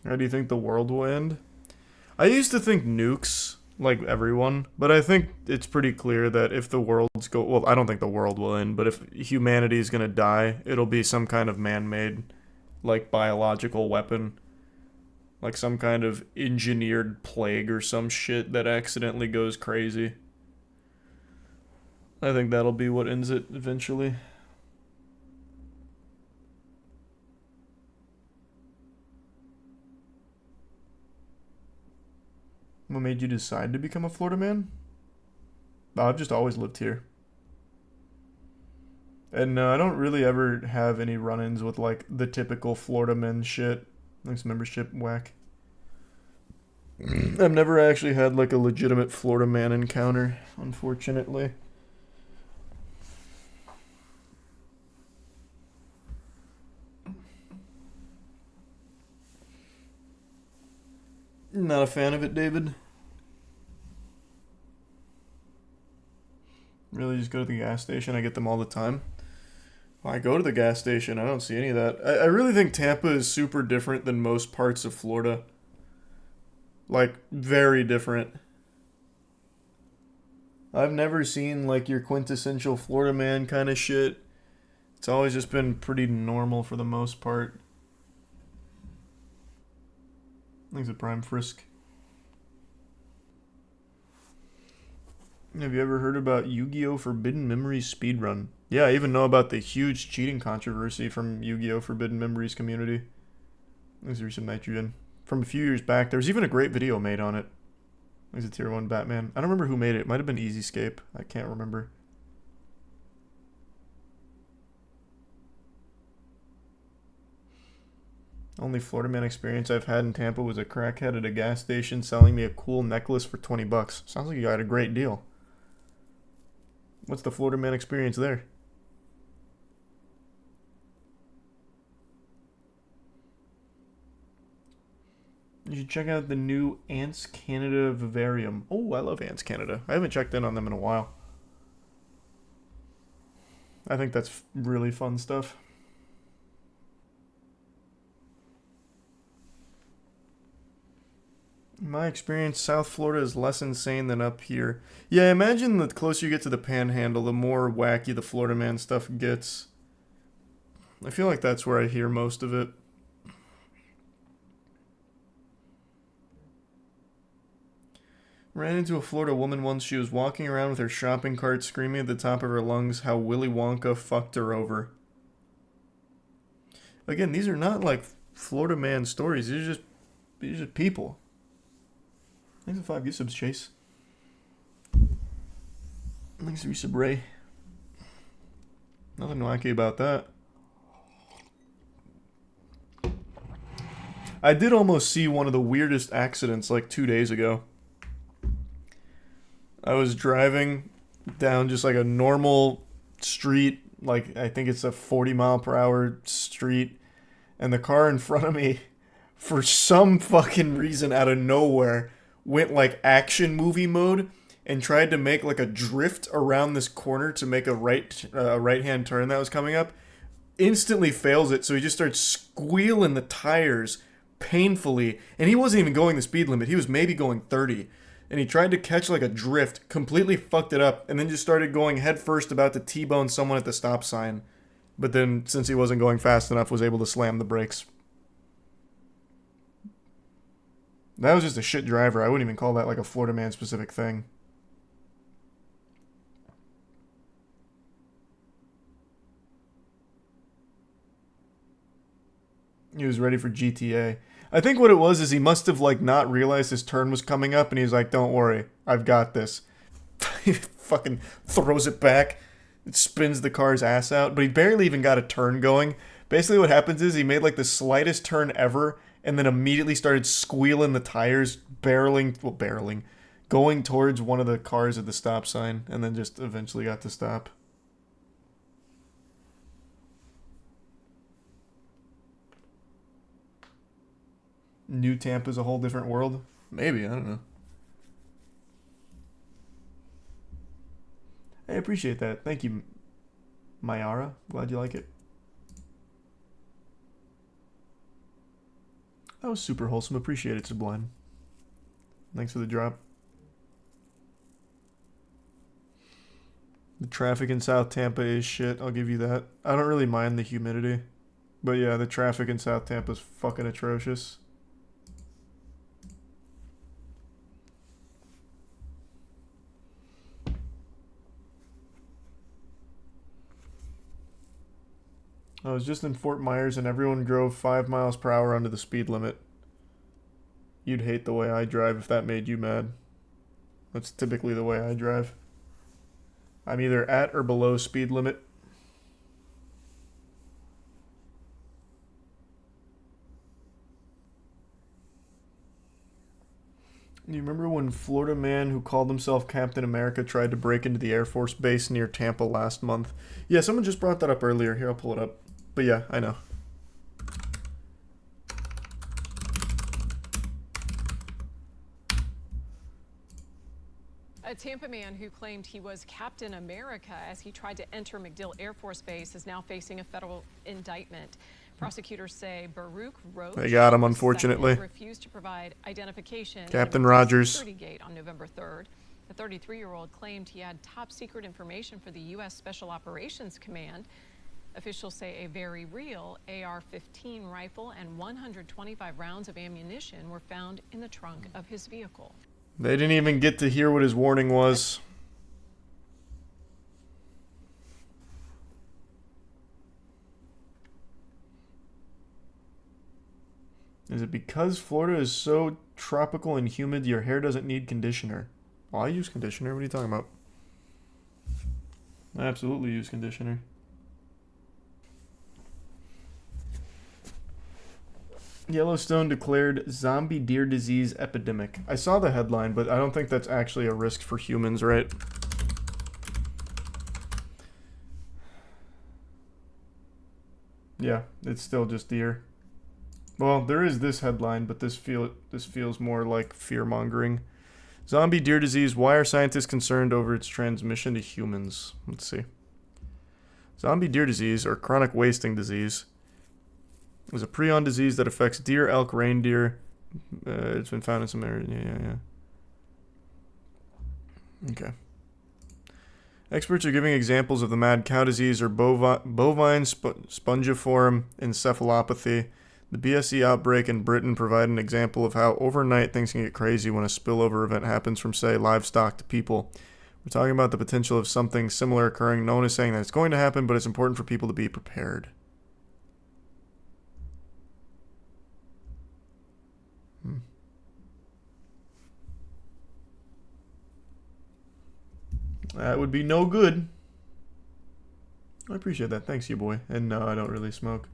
How do you think the world will end? I used to think nukes, like everyone, but I think it's pretty clear that if the world's go well, I don't think the world will end, but if humanity is gonna die, it'll be some kind of man-made, like biological weapon, like some kind of engineered plague or some shit that accidentally goes crazy. I think that'll be what ends it eventually. What made you decide to become a Florida man? Oh, I've just always lived here. And no, I don't really ever have any run-ins with like the typical Florida men shit. Like membership whack. I've never actually had like a legitimate Florida man encounter, unfortunately. Not a fan of it, David. Really just go to the gas station. I get them all the time. Well, I go to the gas station. I don't see any of that. I really think Tampa is super different than most parts of Florida. Like, very different. I've never seen, like, your quintessential Florida man kind of shit. It's always just been pretty normal for the most part. I think it's a prime frisk. Have you ever heard about Yu-Gi-Oh! Forbidden Memories speedrun? Yeah, I even know about the huge cheating controversy from Yu-Gi-Oh! Forbidden Memories community. Let's read some nitrogen. From a few years back, there was even a great video made on it. There's a tier 1 Batman. I don't remember who made it. It might have been EasyScape. I can't remember. Only Florida man experience I've had in Tampa was a crackhead at a gas station selling me a cool necklace for 20 bucks. Sounds like you got a great deal. What's the Florida man experience there? You should check out the new Ants Canada Vivarium. Oh, I love Ants Canada. I haven't checked in on them in a while. I think that's really fun stuff. In my experience, South Florida is less insane than up here. Yeah, imagine the closer you get to the panhandle, the more wacky the Florida man stuff gets. I feel like that's where I hear most of it. Ran into a Florida woman once. She was walking around with her shopping cart screaming at the top of her lungs how Willy Wonka fucked her over. Again, these are not like Florida man stories. These are just people. Thanks for 5 subs, Chase. Thanks for resub, Ray. Nothing wacky about that. I did almost see one of the weirdest accidents like 2 days ago. I was driving down just like a normal street, like I think it's a 40-mile-per-hour street, and the car in front of me, for some fucking reason out of nowhere, went like action movie mode and tried to make like a drift around this corner to make a right-hand turn that was coming up. Instantly fails it, so he just starts squealing the tires painfully, and he wasn't even going the speed limit. He was maybe going 30. And he tried to catch like a drift, completely fucked it up, and then just started going headfirst about to T-bone someone at the stop sign. But then, since he wasn't going fast enough, was able to slam the brakes. That was just a shit driver. I wouldn't even call that like a Florida man specific thing. He was ready for GTA. I think what it was is he must have like not realized his turn was coming up, and he's like, "Don't worry, I've got this." He fucking throws it back, it spins the car's ass out, but he barely even got a turn going. Basically, what happens is he made like the slightest turn ever, and then immediately started squealing the tires, barreling, going towards one of the cars at the stop sign, and then just eventually got to stop. New Tampa's a whole different world? Maybe, I don't know. I appreciate that. Thank you, Mayara. Glad you like it. That was super wholesome. Appreciate it, Sublime. Thanks for the drop. The traffic in South Tampa is shit. I'll give you that. I don't really mind the humidity. But yeah, the traffic in South Tampa is fucking atrocious. I was just in Fort Myers and everyone drove 5 miles per hour under the speed limit. You'd hate the way I drive if that made you mad. That's typically the way I drive. I'm either at or below speed limit. You remember when Florida man who called himself Captain America tried to break into the Air Force base near Tampa last month? Yeah, someone just brought that up earlier. Here, I'll pull it up. But yeah, I know. A Tampa man who claimed he was Captain America as he tried to enter MacDill Air Force Base is now facing a federal indictment. Prosecutors say Baruch Roach, they got him, unfortunately, refused to provide identification. Captain Rogers. Security gate on November 3rd. The 33-year-old claimed he had top secret information for the U.S. Special Operations Command. Officials say a very real AR-15 rifle and 125 rounds of ammunition were found in the trunk of his vehicle. They didn't even get to hear what his warning was. Is it because Florida is so tropical and humid your hair doesn't need conditioner? Well, I use conditioner. What are you talking about? I absolutely use conditioner. Yellowstone declared zombie deer disease epidemic. I saw the headline, but I don't think that's actually a risk for humans, right? Yeah, it's still just deer. Well, there is this headline, but this feels more like fear-mongering. Zombie deer disease, why are scientists concerned over its transmission to humans? Let's see. Zombie deer disease, or chronic wasting disease, is a prion disease that affects deer, elk, reindeer. It's been found in some areas. Yeah. Okay. Experts are giving examples of the mad cow disease or bovine spongiform encephalopathy. The BSE outbreak in Britain provide an example of how overnight things can get crazy when a spillover event happens from, say, livestock to people. We're talking about the potential of something similar occurring. No one is saying that it's going to happen, but it's important for people to be prepared. That would be no good. I appreciate that. Thanks, you boy. And no, I don't really smoke.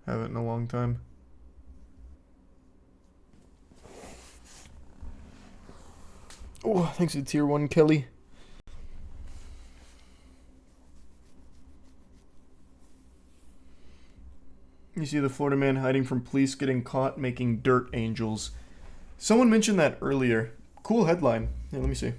Haven't in a long time. Oh, thanks to Tier 1 Kelly. You see the Florida man hiding from police getting caught making dirt angels. Someone mentioned that earlier. Cool headline. Yeah, let me see.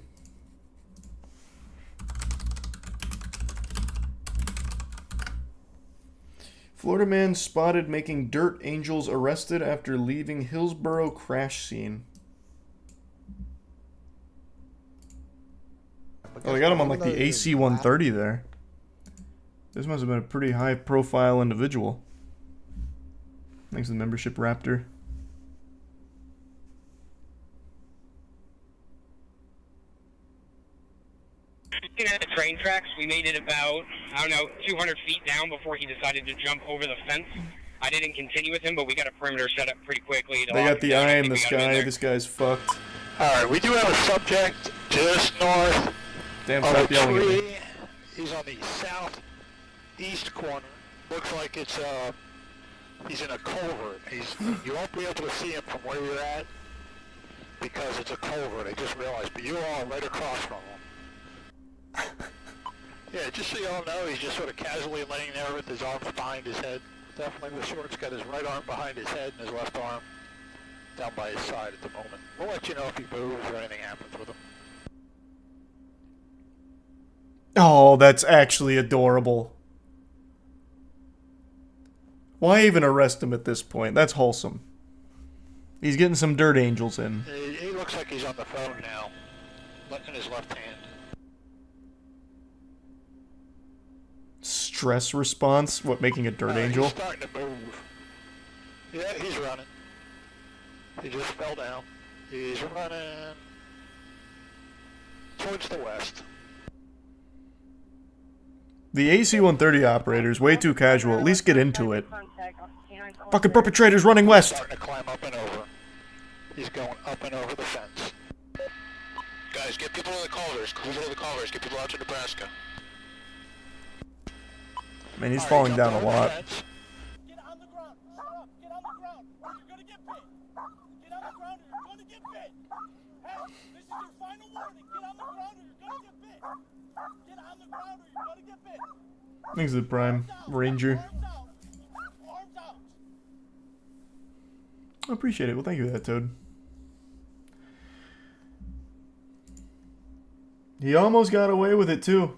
Florida man spotted making dirt angels arrested after leaving Hillsborough crash scene. Oh, they got him on like the AC-130 there. This must have been a pretty high-profile individual. Thanks to the membership Raptor. At the train tracks, we made it about, 200 feet down before he decided to jump over the fence. I didn't continue with him, but we got a perimeter set up pretty quickly. They got the eye in the sky. This guy's fucked. Alright, we do have a subject just north Damn, of stop a yelling at me. tree. He's on the southeast corner. Looks like it's, he's in a culvert. You won't be able to see him from where you're at because it's a culvert. I just realized, but you are right across from him. Yeah, just so you all know, he's just sort of casually laying there with his arms behind his head. Definitely the short's got his right arm behind his head and his left arm down by his side at the moment. We'll let you know if he moves or anything happens with him. Oh, that's actually adorable. Why even arrest him at this point? That's wholesome. He's getting some dirt angels in. He looks like he's on the phone now, in his left hand. Stress response? What, making a dirt angel? He's starting to move. Yeah, he's running. He just fell down. He's running towards the west. The AC-130 operator is way too casual. At least get into it. Fucking perpetrator's running west! Starting to climb up and over. He's going up and over the fence. Guys, get people in the culvers. Who's in the culvers? Get people out to Nebraska. Man, he's falling down a lot. Get on the ground. Shut up. Get on the ground. Or you're gonna get bit. Get on the ground or you're gonna get bit. Hey, this is your final warning. Get on the ground or you're gonna get bit. Get on the ground or you're gonna get bit. Thanks to the Prime Ranger. Arms out. Arms out. I appreciate it. Well, thank you for that, Toad. He almost got away with it, too.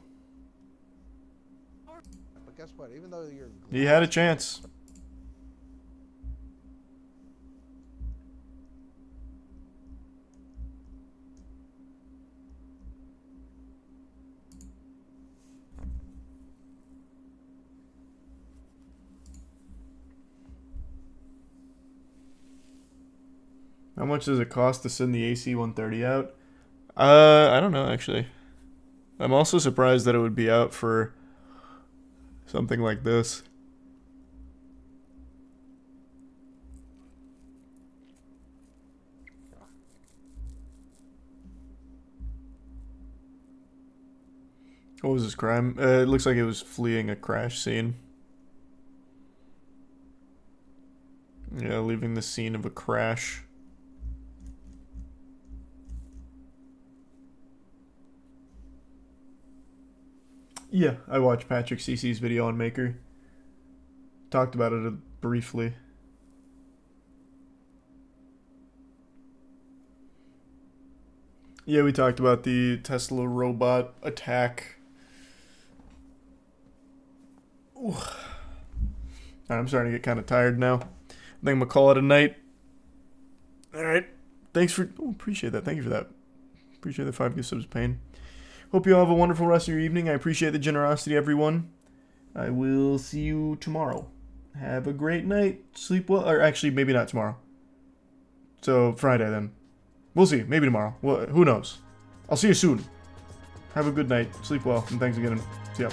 But guess what? Even though you're... He had a chance. How much does it cost to send the AC-130 out? I don't know, actually. I'm also surprised that it would be out for something like this. What was his crime? It looks like it was fleeing a crash scene. Yeah, leaving the scene of a crash. Yeah, I watched Patrick CC's video on Maker. Talked about it briefly. Yeah, we talked about the Tesla robot attack. Ooh. I'm starting to get kind of tired now. I think I'm gonna call it a night. Alright. Thanks for... Oh, appreciate that. Thank you for that. Appreciate the 5 gift subs, Pain. Hope you all have a wonderful rest of your evening. I appreciate the generosity, everyone. I will see you tomorrow. Have a great night. Sleep well. Or actually, maybe not tomorrow. So, Friday then. We'll see. Maybe tomorrow. Well, who knows? I'll see you soon. Have a good night. Sleep well. And thanks again. See ya.